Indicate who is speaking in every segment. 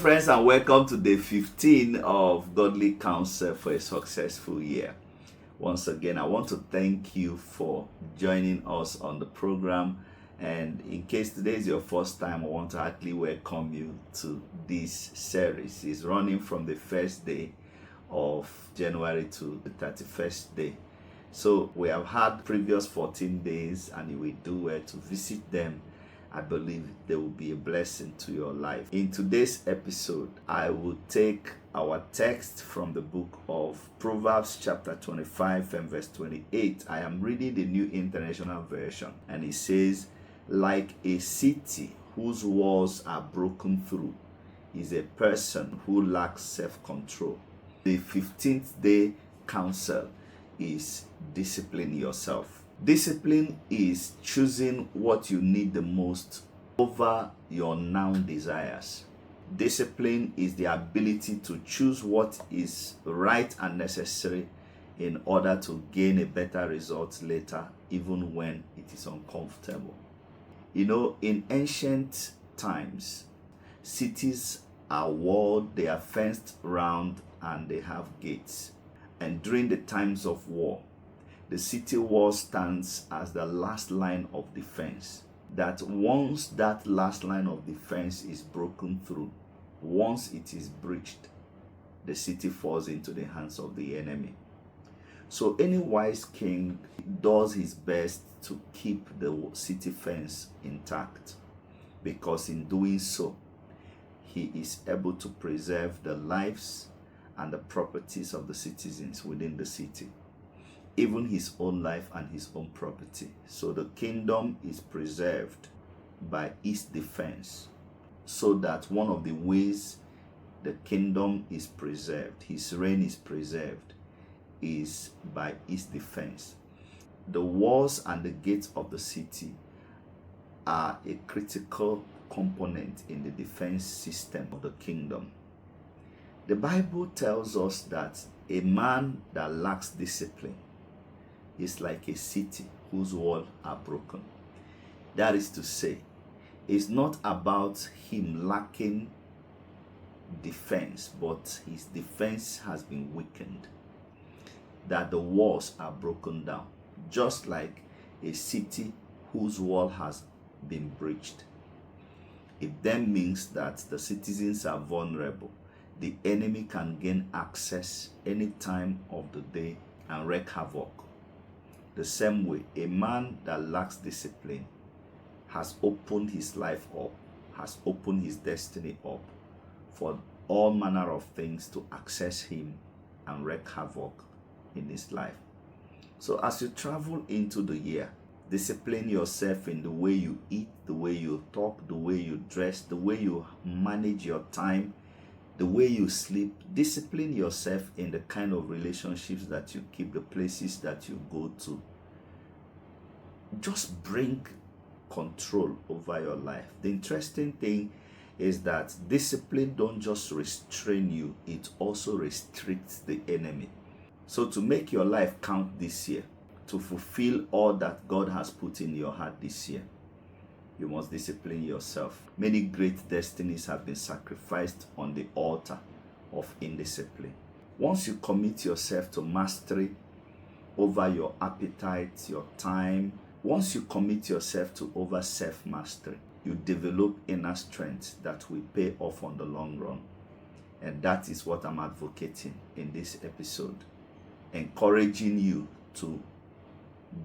Speaker 1: friends, and welcome to day 15 of Godly Counsel for a Successful Year. Once again, I want to thank you for joining us on the program. And in case today is your first time, I want to heartily welcome you to this series. It's running from the first day of January to the 31st day. So we have had previous 14 days, and you will do well to visit them. I believe they will be a blessing to your life. In today's episode, I will take our text from the book of Proverbs chapter 25 and verse 28. I am reading the New International Version, and it says, "Like a city whose walls are broken through is a person who lacks self-control." The 15th day counsel is discipline yourself. Discipline is choosing what you need the most over your now desires. Discipline is the ability to choose what is right and necessary in order to gain a better result later, even when it is uncomfortable. You know, in ancient times, cities are walled, they are fenced round, and they have gates. And during the times of war, the city wall stands as the last line of defense. That once that last line of defense is broken through, once it is breached, the city falls into the hands of the enemy. So any wise king does his best to keep the city fence intact, because in doing so, he is able to preserve the lives and the properties of the citizens within the city, even his own life and his own property. So the kingdom is preserved by its defense, so that one of the ways the kingdom is preserved, his reign is preserved, is by its defense. The walls and the gates of the city are a critical component in the defense system of the kingdom. The Bible tells us that a man that lacks discipline is like a city whose walls are broken. That is to say, it's not about him lacking defense, but his defense has been weakened. That the walls are broken down, just like a city whose wall has been breached. It then means that the citizens are vulnerable. The enemy can gain access any time of the day and wreak havoc. The same way, a man that lacks discipline has opened his life up, has opened his destiny up for all manner of things to access him and wreak havoc in his life. So as you travel into the year, discipline yourself in the way you eat, the way you talk, the way you dress, the way you manage your time, the way you sleep. Discipline yourself in the kind of relationships that you keep, the places that you go to. Just bring control over your life. The interesting thing is that discipline don't just restrain you, it also restricts the enemy. So to make your life count this year, to fulfill all that God has put in your heart this year, you must discipline yourself. Many great destinies have been sacrificed on the altar of indiscipline. Once you commit yourself to mastery over your appetite, your time, once you commit yourself to over self-mastery, you develop inner strength that will pay off on the long run. And that is what I'm advocating in this episode, encouraging you to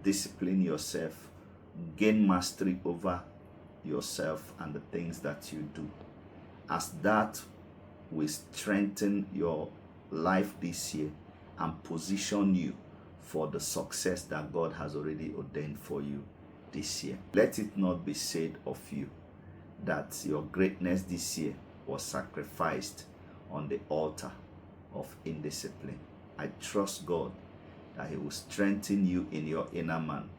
Speaker 1: discipline yourself, gain mastery over yourself and the things that you do, as that will strengthen your life this year and position you for the success that God has already ordained for you this year. Let it not be said of you that your greatness this year was sacrificed on the altar of indiscipline. I trust God that He will strengthen you in your inner man.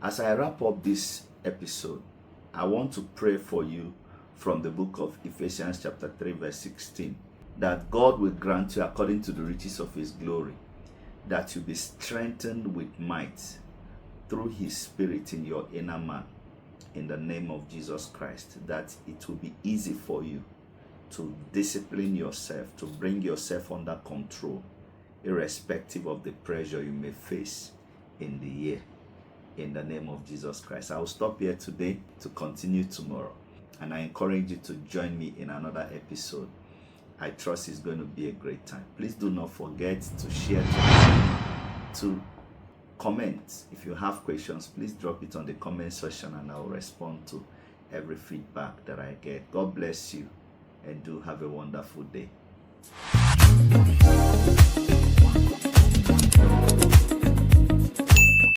Speaker 1: As I wrap up this episode, I want to pray for you from the book of Ephesians chapter 3 verse 16, that God will grant you according to the riches of His glory, that you be strengthened with might through His Spirit in your inner man, in the name of Jesus Christ, that it will be easy for you to discipline yourself, to bring yourself under control, irrespective of the pressure you may face in the year. In the name of Jesus Christ. I will stop here today to continue tomorrow. And I encourage you to join me in another episode. I trust it's going to be a great time. Please do not forget to share, to comment. If you have questions, please drop it on the comment section and I'll respond to every feedback that I get. God bless you and do have a wonderful day.